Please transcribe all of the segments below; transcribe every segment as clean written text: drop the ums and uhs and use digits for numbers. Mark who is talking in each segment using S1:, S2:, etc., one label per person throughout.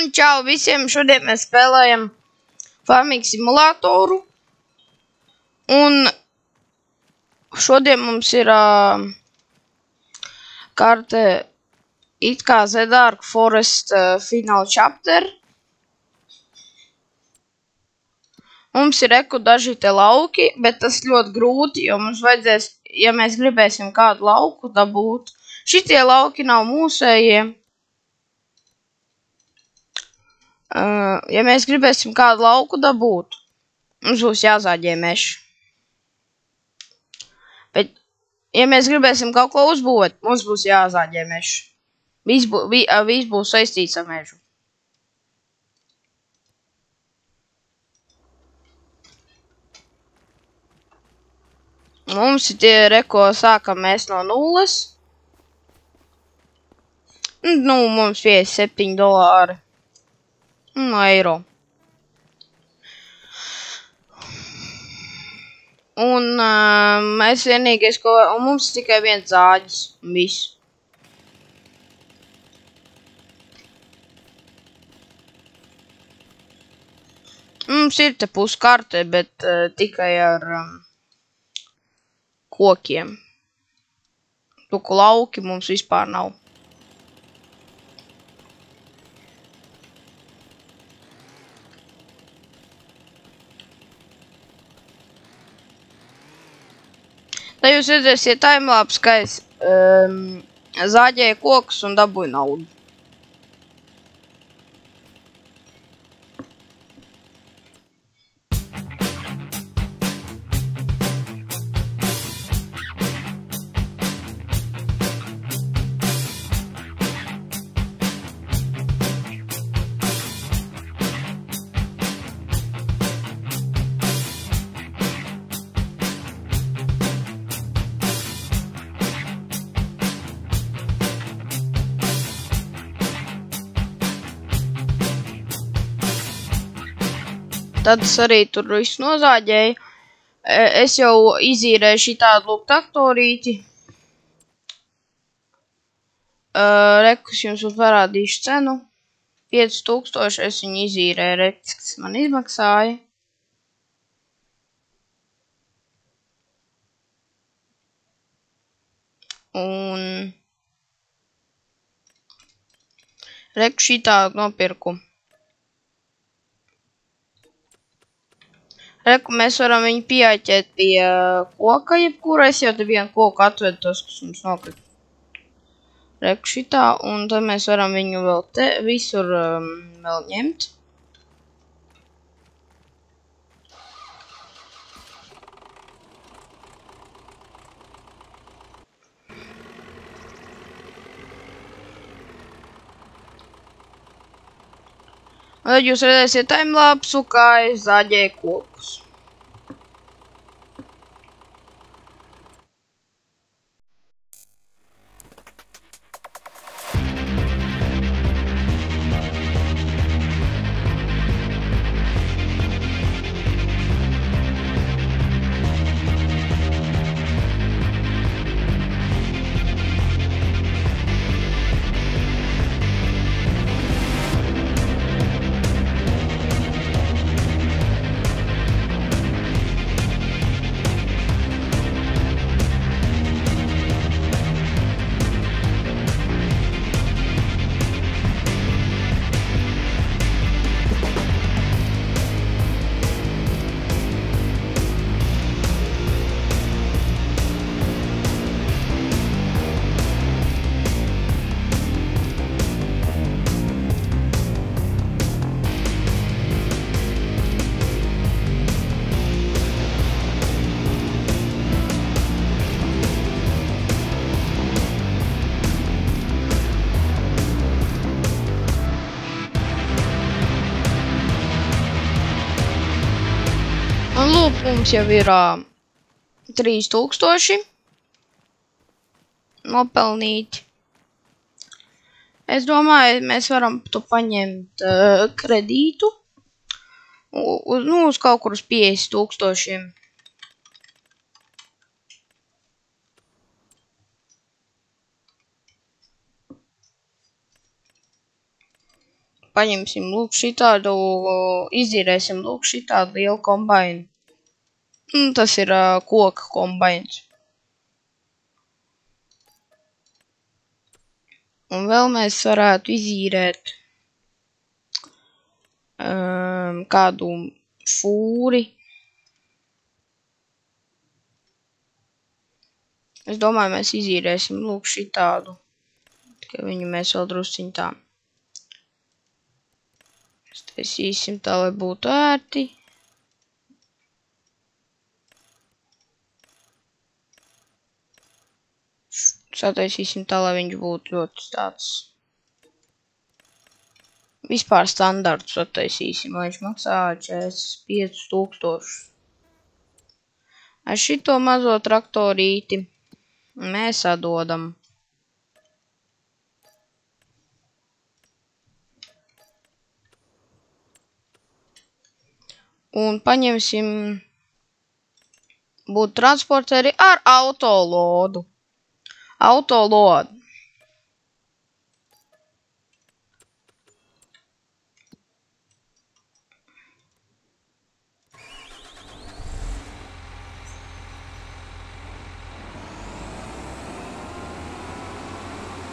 S1: Un čau visiem, šodien mēs spēlējam farming simulātoru. Un šodien mums ir karte it kā The Dark Forest Final Chapter. Mums ir daži te lauki, bet tas ļoti grūti, jo mums vajadzēs, ja mēs gribēsim kādu lauku dabūt. Šitie lauki nav mūsējie. Ja mēs gribēsim kādu lauku dabūt, mums būs jāzāģē mežs. Bet, ja mēs gribēsim kaut ko uzbūvēt, mums būs jāzāģē mežs. Viss būs saistīts ar mežu. Mums ir tie reko, sākam mēs no nulles. Nu, mums $57. No eiro. Un mēs vienīgais, un mums tikai viens zāģis un viss. Mums ir te puskarte, bet tikai ar kokiem. Tuku lauki mums vispār nav. Tad jūs redzēsiet timelapse, ka es zāģēju kokus un dabūju naudu. Tad es arī tur visu nozāģēju. Es jau izīrēju šitādu lūk traktorīti. Rekus jums parādīšu cenu. 5000 es viņu izīrēju, redz, kas man izmaksāja. Un reku šitādu nopirku. Reku, mēs varam viņu pieaķēt pie koka jebkura. Es jau te vienu koku atvedu tos, kas mums nokrita. Reku šitā, un tad mēs varam viņu vēl te visur vēl ņemt. Un tad jūs redzēsiet timelapsu, kā es zāģēju kokus. Un lūk, mums jau ir 3000 nopelnīti. Es domāju, mēs varam tu paņemt kredītu uz kaut kur uz 50 000. paņemsim lūk šitādu, izīrēsim lūk šitādu lielu kombainu. Tas ir koka kombains. Un vēl mēs varētu izīrēt kādu fūri. Es domāju, mēs izīrēsim lūk šitādu. Tikai viņu mēs vēl drusciņ tā. Taisīsim tā, lai būtu ērti. Sataisīsim tā, lai viņš būtu ļoti tāds. Vispār standartu sataisīsim, lai viņš maksā 45 000. Ar šito mazo traktorīti mēs atdodam. Un paņemsim būt transporteri ar autolodu. Autolodu.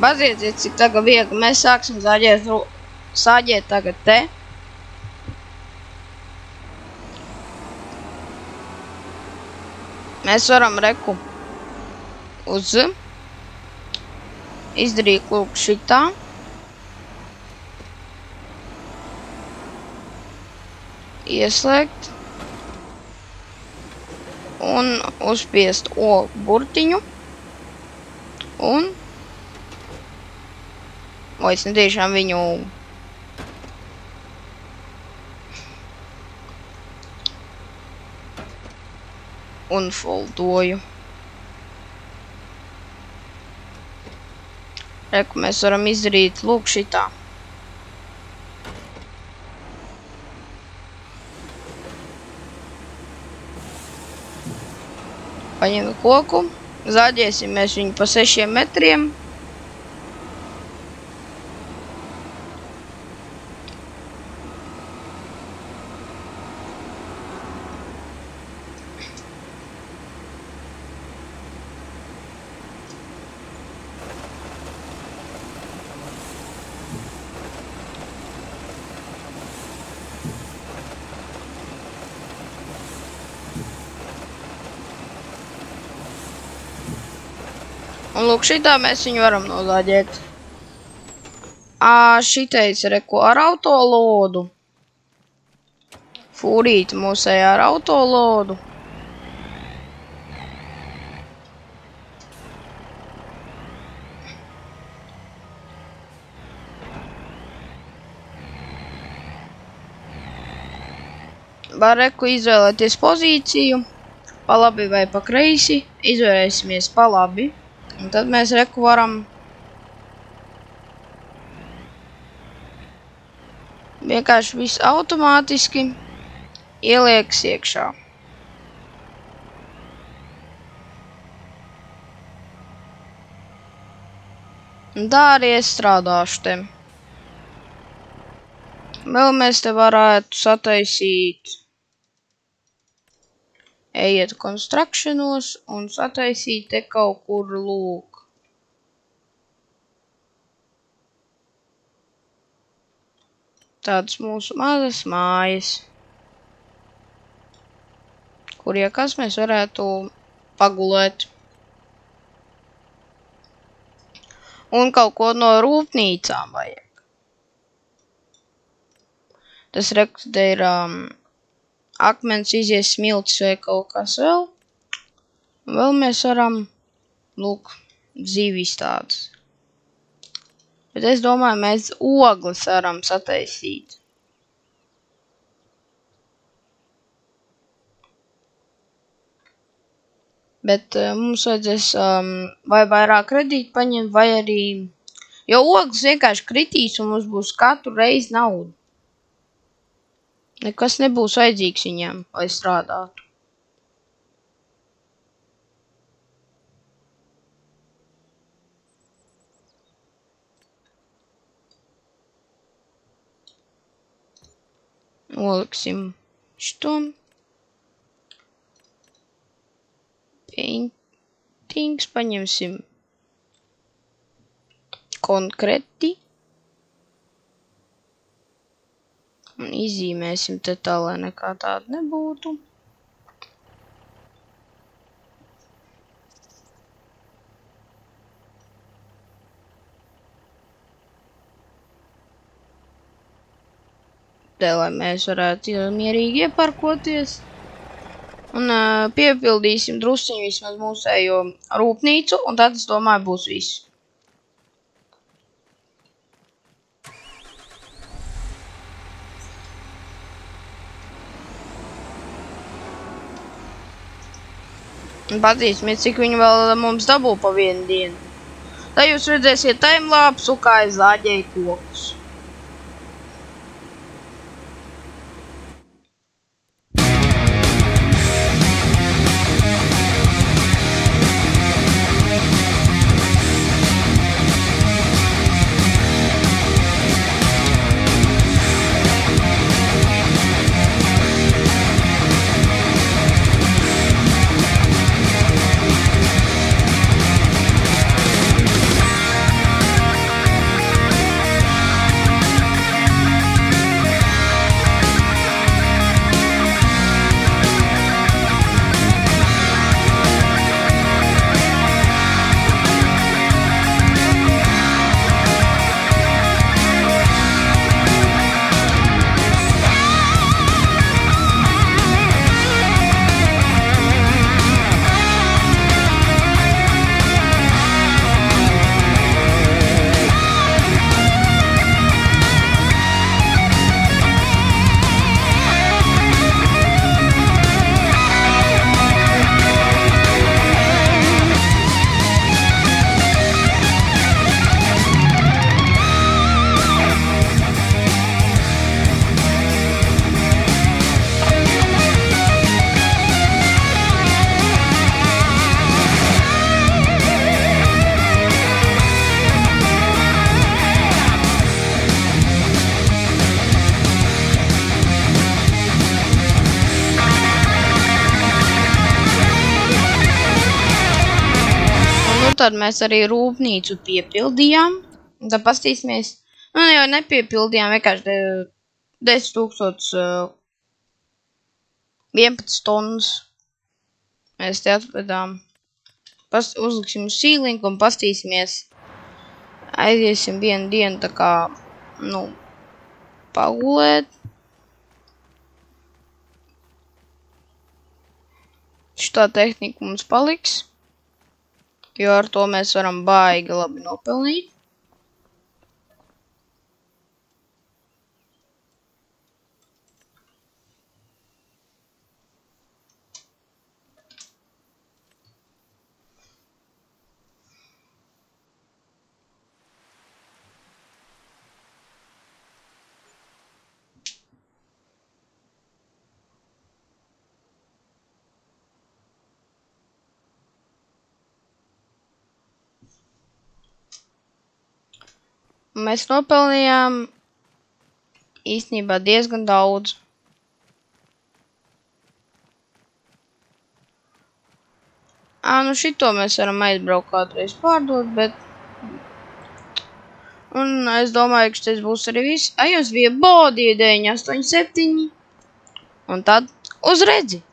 S1: Bazieties, cik tagad viegli. Mēs sāksim sāģēt tagad te. Mēs varam reku uz izdarīt lūk šitā. Ieslēgt. Un uzspiest O burtiņu. Un vai es netiešām viņu unfoldoju. Reku mēs varam izdarīt lūk šitā. Paņemam koku, zaļiesim mēs viņu pa 6 metriem. Un lūk šitā mēs viņu varam nozāģēt. Šitais reku ar autolodu. Fūrīti mūsējā ar autolodu. Var reku izvēlēties pozīciju. Pa labi vai pa kreisi. Izvēlēsimies pa labi. Un tad mēs reku varam vienkārši viss automātiski ielieks iekšā. Un tā arī es strādāšu te. Vēl mēs te varētu sataisīt. Ejiet constructionos un sataisīt te kaut kur lūk. Tādas mūsu mazas mājas. Kur, ja kas, mēs varētu pagulēt. Un kaut ko no rūpnīcām vajag. Tas reks te ir akmens izies smiltis vai kaut kas vēl. Un vēl mēs varam, lūk, zivis tādas. Bet es domāju, mēs ogles varam sataisīt. Bet mums vajadzēs vai vairāk kredītu paņemt, vai arī... Jo ogles vienkārši kritīs un mums būs katru reizi nauda. Nekas nebūs vajadzīgs viņiem, lai strādātu. Noliksim šito. Paintings paņemsim konkrēti. Un izīmēsim te tā, lai nekā tāda nebūtu. Te, lai mēs varētu mierīgi ieparkoties. Un piepildīsim drusciņu vismaz mūsējo rūpnīcu, un tad, es domāju, būs viss. Un patīsimies, cik viņi vēl mums dabū pa vienu dienu. Tā jūs redzēsiet timelapsu, kā es zāģēju kokus. Tad mēs arī rūpnīcu piepildījām. Un tad pastīsimies. Nu, jau nepiepildījām, vienkārši 10,000 11 stundas. Mēs te atvedām. Uzliksim uz sīlinku un pastīsimies. Aiziesim vienu dienu tā kā, nu, pagulēt. Šitā tehnika mums paliks. Jo ar to mēs varam baigi labi nopelnīt. Mēs nopelnījām īstenībā diezgan daudz. Nu šito mēs varam aizbraukt kādreiz pārdot, bet... Un es domāju, ka šis būs arī viss. Jums bija Bodi 987. Un tad uz redzi!